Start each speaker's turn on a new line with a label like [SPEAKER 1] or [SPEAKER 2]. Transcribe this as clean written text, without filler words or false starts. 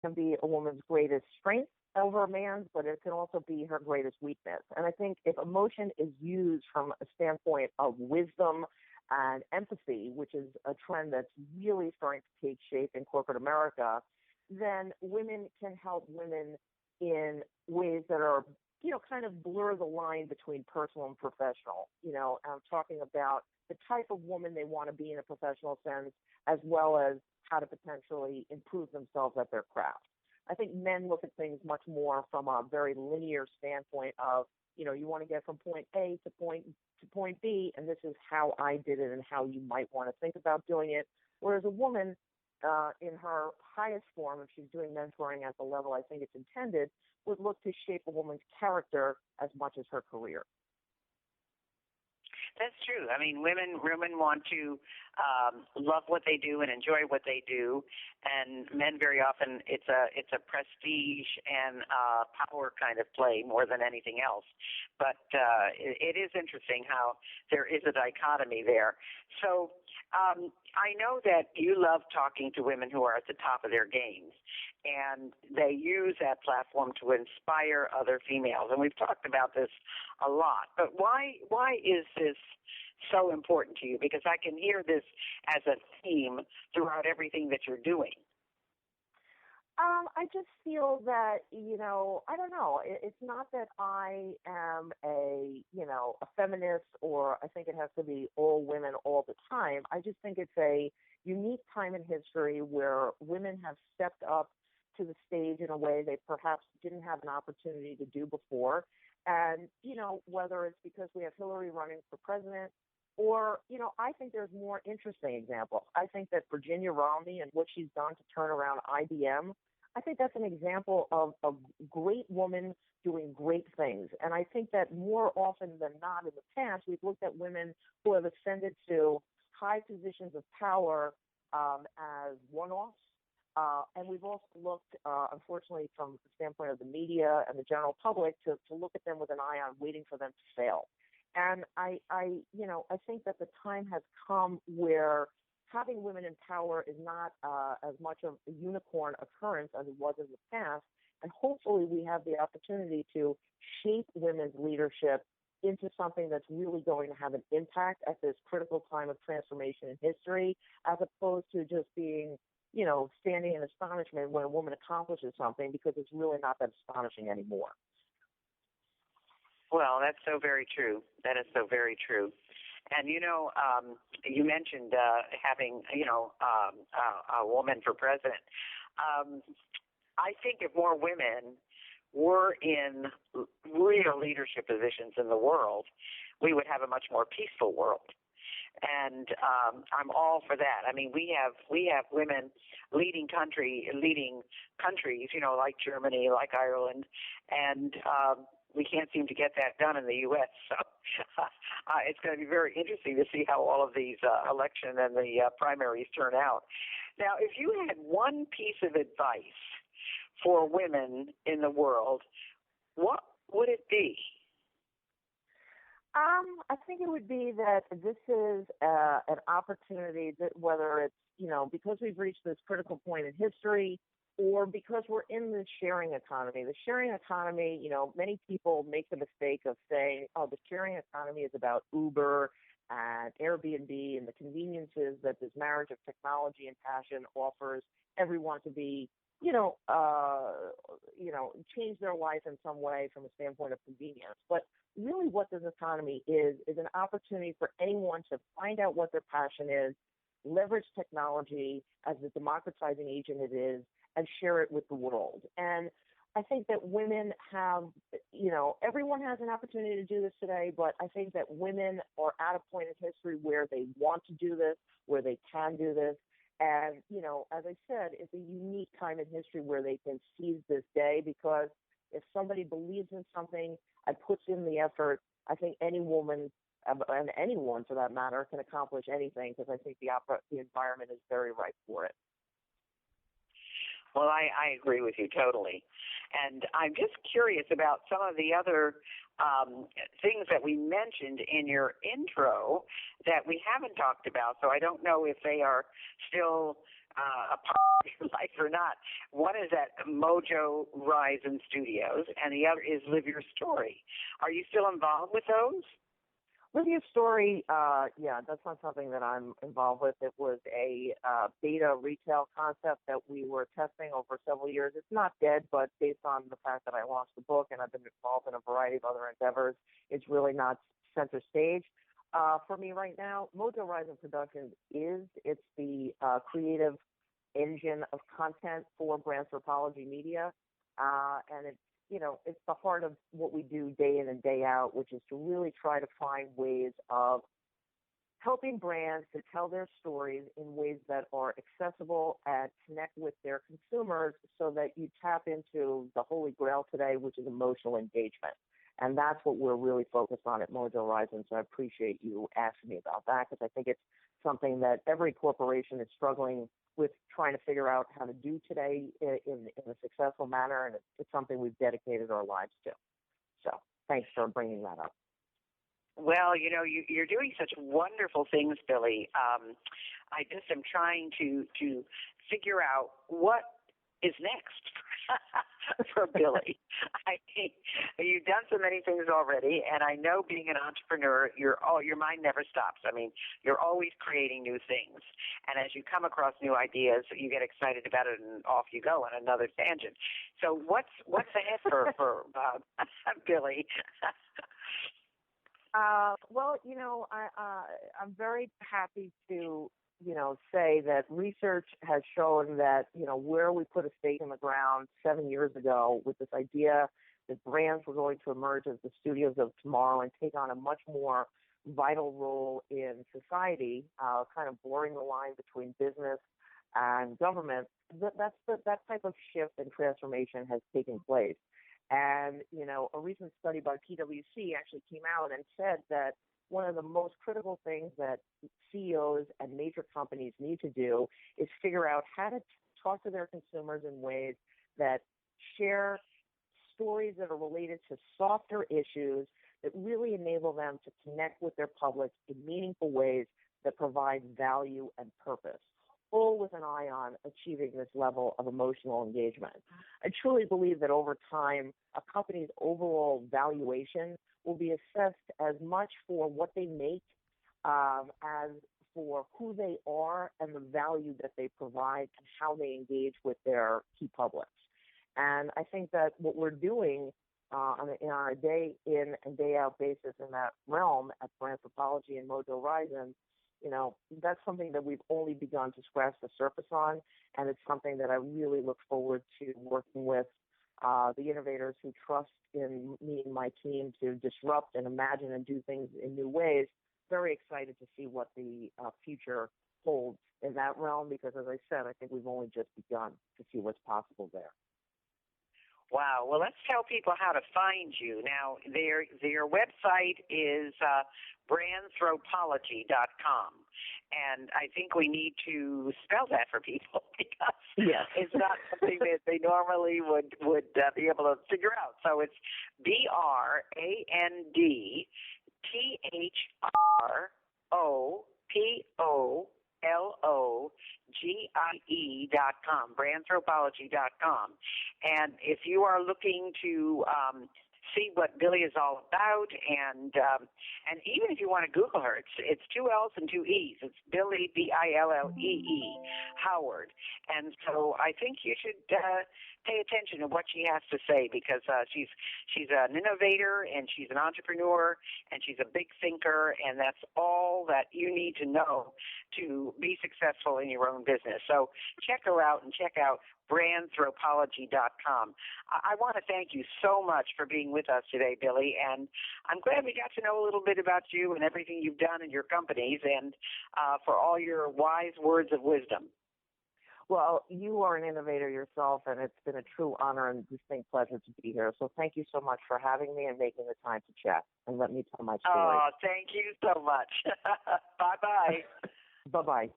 [SPEAKER 1] can be a woman's greatest strength over a man's, but it can also be her greatest weakness. And I think if emotion is used from a standpoint of wisdom and empathy, which is a trend that's really starting to take shape in corporate America, then women can help women in ways that are, kind of blur the line between personal and professional. I'm talking about the type of woman they want to be in a professional sense, as well as how to potentially improve themselves at their craft. I think men look at things much more from a very linear standpoint of, you want to get from point A to point B, and this is how I did it and how you might want to think about doing it. Whereas a woman, in her highest form, if she's doing mentoring at the level I think it's intended, would look to shape a woman's character as much as her career.
[SPEAKER 2] That's true. I mean, women want to love what they do and enjoy what they do, and men very often it's a prestige and power kind of play more than anything else. But it is interesting how there is a dichotomy there. So I know that you love talking to women who are at the top of their games, and they use that platform to inspire other females. And we've talked about this a lot. But why is this so important to you? Because I can hear this as a theme throughout everything that you're doing.
[SPEAKER 1] I just feel that, I don't know. It's not that I am a feminist, or I think it has to be all women all the time. I just think it's a unique time in history where women have stepped up to the stage in a way they perhaps didn't have an opportunity to do before. And, whether it's because we have Hillary running for president, or, I think there's more interesting examples. I think that Virginia Romney and what she's done to turn around IBM, I think that's an example of a great woman doing great things. And I think that more often than not in the past, we've looked at women who have ascended to high positions of power as one-offs. And we've also looked, unfortunately, from the standpoint of the media and the general public, to look at them with an eye on waiting for them to fail. And I think that the time has come where having women in power is not as much of a unicorn occurrence as it was in the past. And hopefully we have the opportunity to shape women's leadership into something that's really going to have an impact at this critical time of transformation in history, as opposed to just being, standing in astonishment when a woman accomplishes something, because it's really not that astonishing anymore.
[SPEAKER 2] Well, that's so very true. That is so very true. And, you mentioned having, a woman for president. I think if more women were in real leadership positions in the world, we would have a much more peaceful world. And I'm all for that. I mean, we have women leading countries, like Germany, like Ireland, and we can't seem to get that done in the U.S. So it's going to be very interesting to see how all of these election and the primaries turn out. Now, if you had one piece of advice for women in the world, what would it be?
[SPEAKER 1] I think it would be that this is an opportunity that, whether it's, because we've reached this critical point in history, or because we're in the sharing economy. The sharing economy, many people make the mistake of saying, the sharing economy is about Uber and Airbnb and the conveniences that this marriage of technology and passion offers everyone to be, change their life in some way from a standpoint of convenience. But really what this economy is an opportunity for anyone to find out what their passion is, leverage technology as the democratizing agent it is, and share it with the world. And I think that women have, everyone has an opportunity to do this today, but I think that women are at a point in history where they want to do this, where they can do this. And, as I said, it's a unique time in history where they can seize this day, because if somebody believes in something and puts in the effort, I think any woman, and anyone for that matter, can accomplish anything, because I think the environment is very ripe for it.
[SPEAKER 2] Well, I agree with you totally. And I'm just curious about some of the other things that we mentioned in your intro that we haven't talked about. So I don't know if they are still a part of your life or not. One is at Mojo Horizon Studios, and the other is Live Your Story. Are you still involved with those?
[SPEAKER 1] Live Your Story, yeah, that's not something that I'm involved with. It was a beta retail concept that we were testing over several years. It's not dead, but based on the fact that I launched the book and I've been involved in a variety of other endeavors, it's really not center stage. For me right now, Mojo Horizon Productions it's the creative engine of content for Brandthopologie Media, and it's the heart of what we do day in and day out, which is to really try to find ways of helping brands to tell their stories in ways that are accessible and connect with their consumers so that you tap into the holy grail today, which is emotional engagement. And that's what we're really focused on at Mojo Horizon. So I appreciate you asking me about that, because I think it's something that every corporation is struggling with trying to figure out how to do today in a successful manner, and it's something we've dedicated our lives to. So thanks for bringing that up.
[SPEAKER 2] Well, you're doing such wonderful things, Billie. I just am trying to figure out what is next for Billie. You've done so many things already, and I know being an entrepreneur, your mind never stops. I mean, you're always creating new things, and as you come across new ideas, you get excited about it, and off you go on another tangent. So, what's ahead for Billie?
[SPEAKER 1] Well, I'm very happy to say that research has shown that, where we put a stake in the ground 7 years ago with this idea that brands were going to emerge as the studios of tomorrow and take on a much more vital role in society, kind of blurring the line between business and government, that type of shift and transformation has taken place. And, a recent study by PwC actually came out and said that one of the most critical things that CEOs and major companies need to do is figure out how to talk to their consumers in ways that share stories that are related to softer issues that really enable them to connect with their public in meaningful ways that provide value and purpose, all with an eye on achieving this level of emotional engagement. I truly believe that over time, a company's overall valuation will be assessed as much for what they make as for who they are and the value that they provide and how they engage with their key publics. And I think that what we're doing on a day in and day out basis in that realm at Brandthopologie and Mojo Horizon, that's something that we've only begun to scratch the surface on, and it's something that I really look forward to working with the innovators who trust in me and my team to disrupt and imagine and do things in new ways. Very excited to see what the future holds in that realm, because, as I said, I think we've only just begun to see what's possible there.
[SPEAKER 2] Wow. Well, let's tell people how to find you. Now, their website is brandthopologie.com. And I think we need to spell that for people because it's not something that they normally would be able to figure out. So it's BRANDTHROPOLOGIE.com, brandthopologie.com. And if you are looking to see what Billie is all about, and even if you want to Google her, it's 2 L's and 2 E's. It's Billie, Billee Howard. And so I think you should pay attention to what she has to say, because she's an innovator, and she's an entrepreneur, and she's a big thinker, and that's all that you need to know to be successful in your own business. So check her out, and check out brandthopologie.com. I want to thank you so much for being with us today, Billie, and I'm glad we got to know a little bit about you and everything you've done in your companies, and for all your wise words of wisdom.
[SPEAKER 1] Well, you are an innovator yourself, and it's been a true honor and distinct pleasure to be here. So thank you so much for having me and making the time to chat and let me tell my story.
[SPEAKER 2] Oh, thank you so much. Bye-bye.
[SPEAKER 1] Bye-bye.